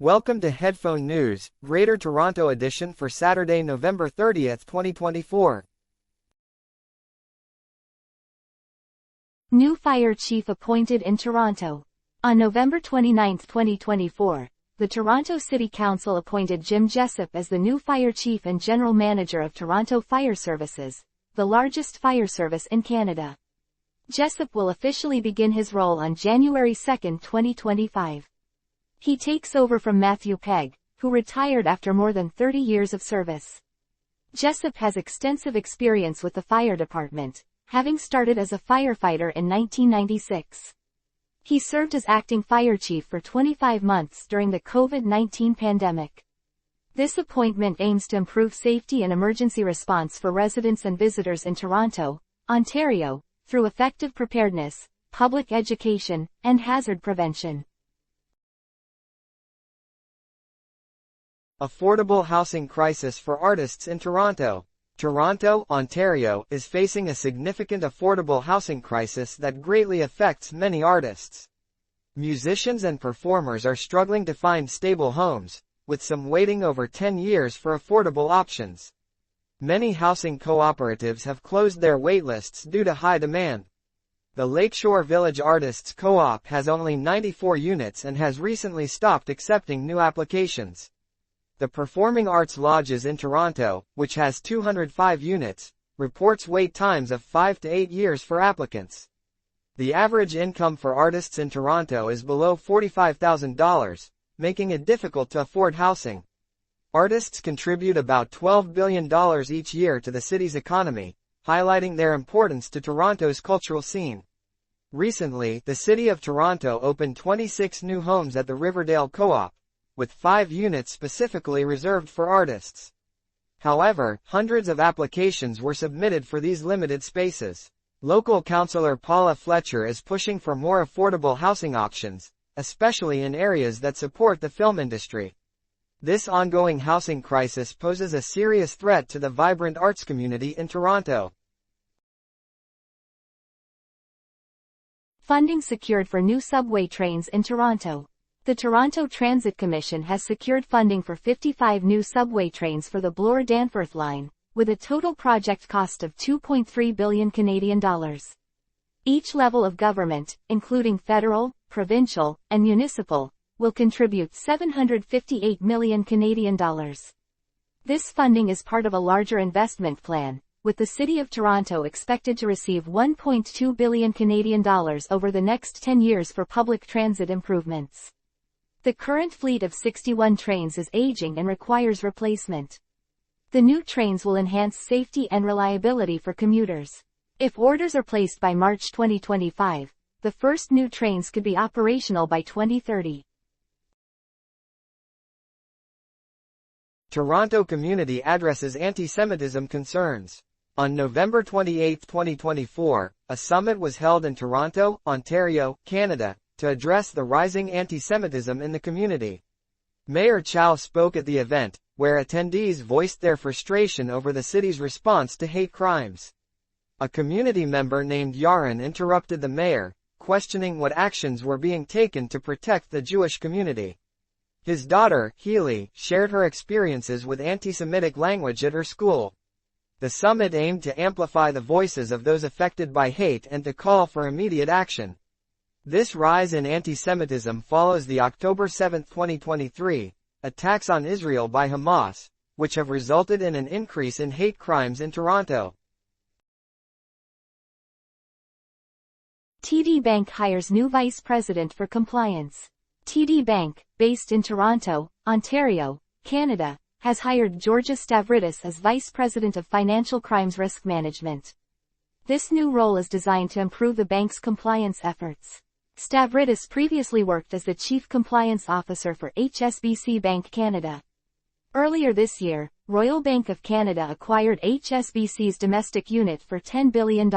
Welcome to Headphone News, Greater Toronto edition for Saturday, November 30th, 2024. New fire chief appointed in Toronto. On November 29, 2024, the Toronto City Council appointed Jim Jessup as the new fire chief and general manager of Toronto Fire Services, the largest fire service in Canada. Jessup will officially begin his role on January 2, 2025. He takes over from Matthew Pegg, who retired after more than 30 years of service. Jessup has extensive experience with the fire department, having started as a firefighter in 1996. He served as acting fire chief for 25 months during the COVID-19 pandemic. This appointment aims to improve safety and emergency response for residents and visitors in Toronto, Ontario, through effective preparedness, public education, and hazard prevention. Affordable housing crisis for artists in Toronto. Toronto, Ontario, is facing a significant affordable housing crisis that greatly affects many artists. Musicians and performers are struggling to find stable homes, with some waiting over 10 years for affordable options. Many housing cooperatives have closed their waitlists due to high demand. The Lakeshore Village Artists Co-op has only 94 units and has recently stopped accepting new applications. The Performing Arts Lodges in Toronto, which has 205 units, reports wait times of 5 to 8 years for applicants. The average income for artists in Toronto is below $45,000, making it difficult to afford housing. Artists contribute about $12 billion each year to the city's economy, highlighting their importance to Toronto's cultural scene. Recently, the City of Toronto opened 26 new homes at the Riverdale Co-op, with 5 units specifically reserved for artists. However, hundreds of applications were submitted for these limited spaces. Local councillor Paula Fletcher is pushing for more affordable housing options, especially in areas that support the film industry. This ongoing housing crisis poses a serious threat to the vibrant arts community in Toronto. Funding secured for new subway trains in Toronto. The Toronto Transit Commission has secured funding for 55 new subway trains for the Bloor-Danforth line, with a total project cost of $2.3 billion Canadian dollars. Each level of government, including federal, provincial, and municipal, will contribute $758 million Canadian dollars. This funding is part of a larger investment plan, with the City of Toronto expected to receive $1.2 billion Canadian dollars over the next 10 years for public transit improvements. The current fleet of 61 trains is aging and requires replacement. The new trains will enhance safety and reliability for commuters. If orders are placed by March 2025, the first new trains could be operational by 2030. Toronto community addresses antisemitism concerns. On November 28, 2024, a summit was held in Toronto, Ontario, Canada, to address the rising antisemitism in the community. Mayor Chow spoke at the event, where attendees voiced their frustration over the city's response to hate crimes. A community member named Yaron interrupted the mayor, questioning what actions were being taken to protect the Jewish community. His daughter, Healy, shared her experiences with anti-Semitic language at her school. The summit aimed to amplify the voices of those affected by hate and to call for immediate action. This rise in antisemitism follows the October 7, 2023, attacks on Israel by Hamas, which have resulted in an increase in hate crimes in Toronto. TD Bank hires new vice president for compliance. TD Bank, based in Toronto, Ontario, Canada, has hired Georgia Stavridis as vice president of financial crimes risk management. This new role is designed to improve the bank's compliance efforts. Stavridis previously worked as the Chief Compliance Officer for HSBC Bank Canada. Earlier this year, Royal Bank of Canada acquired HSBC's domestic unit for $10 billion.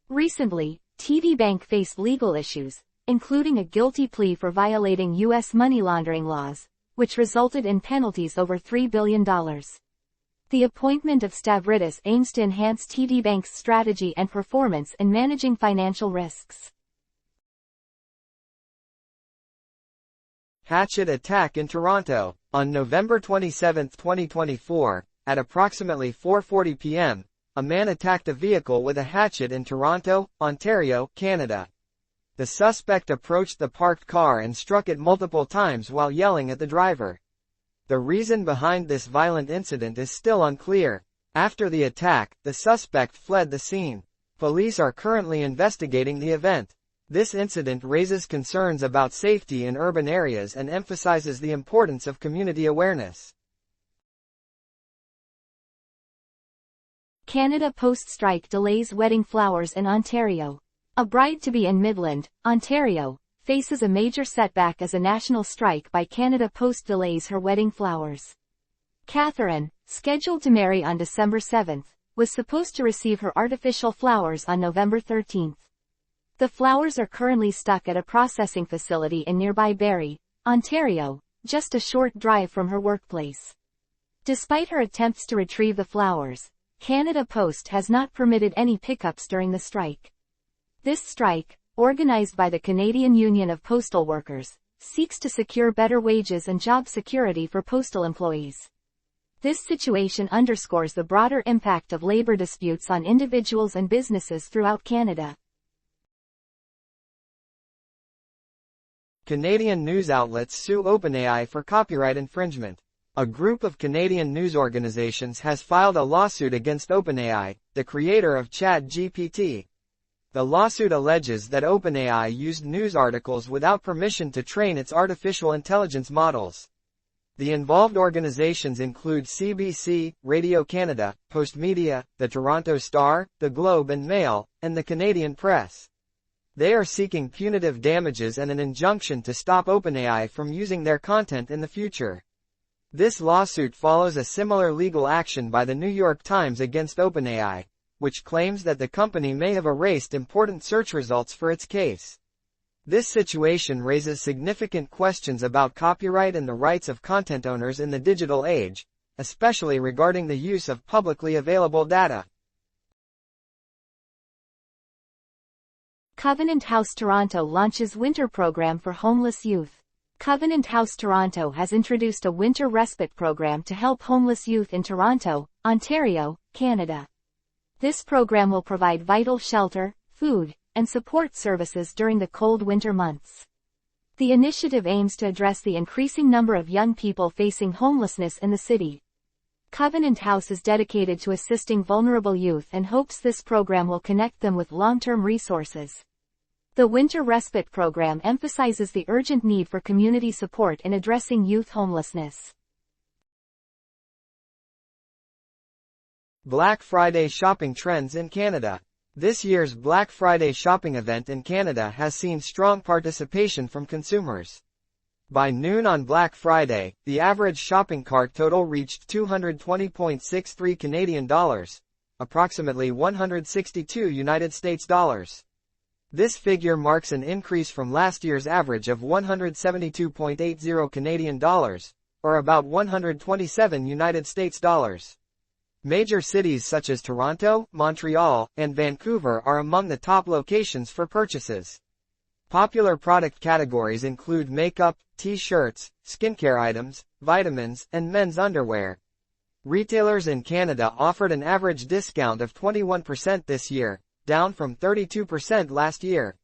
Recently, TD Bank faced legal issues, including a guilty plea for violating U.S. money laundering laws, which resulted in penalties over $3 billion. The appointment of Stavridis aims to enhance TD Bank's strategy and performance in managing financial risks. Hatchet attack in Toronto. On November 27, 2024, at approximately 4:40 p.m., a man attacked a vehicle with a hatchet in Toronto, Ontario, Canada. The suspect approached the parked car and struck it multiple times while yelling at the driver. The reason behind this violent incident is still unclear. After the attack, the suspect fled the scene. Police are currently investigating the event. This incident raises concerns about safety in urban areas and emphasizes the importance of community awareness. Canada Post strike delays wedding flowers in Ontario. A bride-to-be in Midland, Ontario, faces a major setback as a national strike by Canada Post delays her wedding flowers. Catherine, scheduled to marry on December 7, was supposed to receive her artificial flowers on November 13. The flowers are currently stuck at a processing facility in nearby Barrie, Ontario, just a short drive from her workplace. Despite her attempts to retrieve the flowers, Canada Post has not permitted any pickups during the strike. This strike, organized by the Canadian Union of Postal Workers, seeks to secure better wages and job security for postal employees. This situation underscores the broader impact of labor disputes on individuals and businesses throughout Canada. Canadian news outlets sue OpenAI for copyright infringement. A group of Canadian news organizations has filed a lawsuit against OpenAI, the creator of ChatGPT. The lawsuit alleges that OpenAI used news articles without permission to train its artificial intelligence models. The involved organizations include CBC, Radio-Canada, Postmedia, the Toronto Star, the Globe and Mail, and the Canadian Press. They are seeking punitive damages and an injunction to stop OpenAI from using their content in the future. This lawsuit follows a similar legal action by the New York Times against OpenAI, which claims that the company may have erased important search results for its case. This situation raises significant questions about copyright and the rights of content owners in the digital age, especially regarding the use of publicly available data. Covenant House Toronto launches winter program for homeless youth. Covenant House Toronto has introduced a winter respite program to help homeless youth in Toronto, Ontario, Canada. This program will provide vital shelter, food, and support services during the cold winter months. The initiative aims to address the increasing number of young people facing homelessness in the city. Covenant House is dedicated to assisting vulnerable youth and hopes this program will connect them with long-term resources. The Winter Respite Program emphasizes the urgent need for community support in addressing youth homelessness. Black Friday shopping trends in Canada. This year's Black Friday shopping event in Canada has seen strong participation from consumers. By noon on Black Friday, the average shopping cart total reached $220.63 Canadian dollars, approximately $162 United States dollars. This figure marks an increase from last year's average of $172.80 Canadian dollars, or about 127 United States dollars. Major cities such as Toronto, Montreal, and Vancouver are among the top locations for purchases. Popular product categories include makeup, t-shirts, skincare items, vitamins, and men's underwear. Retailers in Canada offered an average discount of 21% this year, down from 32% last year.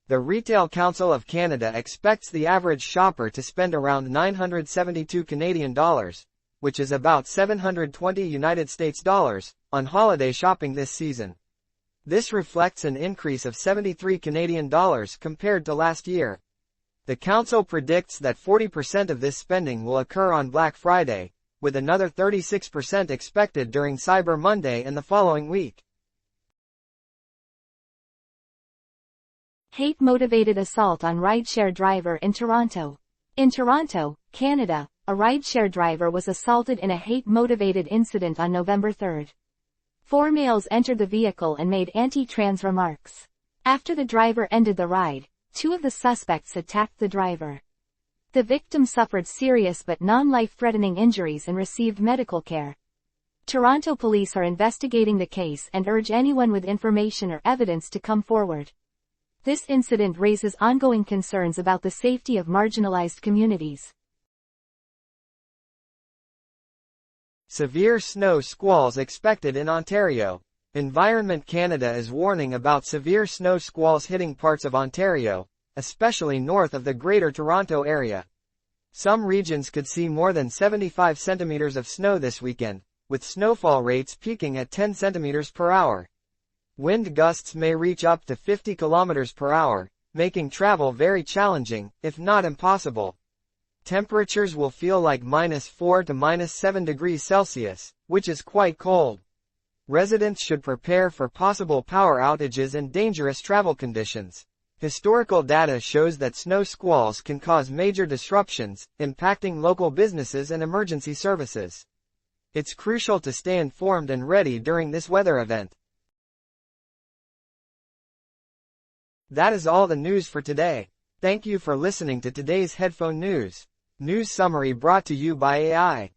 The Retail Council of Canada expects the average shopper to spend around 972 Canadian dollars, which is about 720 United States dollars, on holiday shopping this season. This reflects an increase of 73 Canadian dollars compared to last year. The council predicts that 40% of this spending will occur on Black Friday, with another 36% expected during Cyber Monday and the following week. Hate-motivated assault on rideshare driver in Toronto. In Toronto, Canada, a rideshare driver was assaulted in a hate-motivated incident on November 3. 4 males entered the vehicle and made anti-trans remarks. After the driver ended the ride, 2 of the suspects attacked the driver. The victim suffered serious but non-life-threatening injuries and received medical care. Toronto police are investigating the case and urge anyone with information or evidence to come forward. This incident raises ongoing concerns about the safety of marginalized communities. Severe snow squalls expected in Ontario. Environment Canada is warning about severe snow squalls hitting parts of Ontario, especially north of the Greater Toronto Area. Some regions could see more than 75 centimeters of snow this weekend, with snowfall rates peaking at 10 centimeters per hour. Wind gusts may reach up to 50 kilometers per hour, making travel very challenging, if not impossible. Temperatures will feel like -4 to -7 degrees Celsius, which is quite cold. Residents should prepare for possible power outages and dangerous travel conditions. Historical data shows that snow squalls can cause major disruptions, impacting local businesses and emergency services. It's crucial to stay informed and ready during this weather event. That is all the news for today. Thank you for listening to today's Headphone News. News summary brought to you by AI.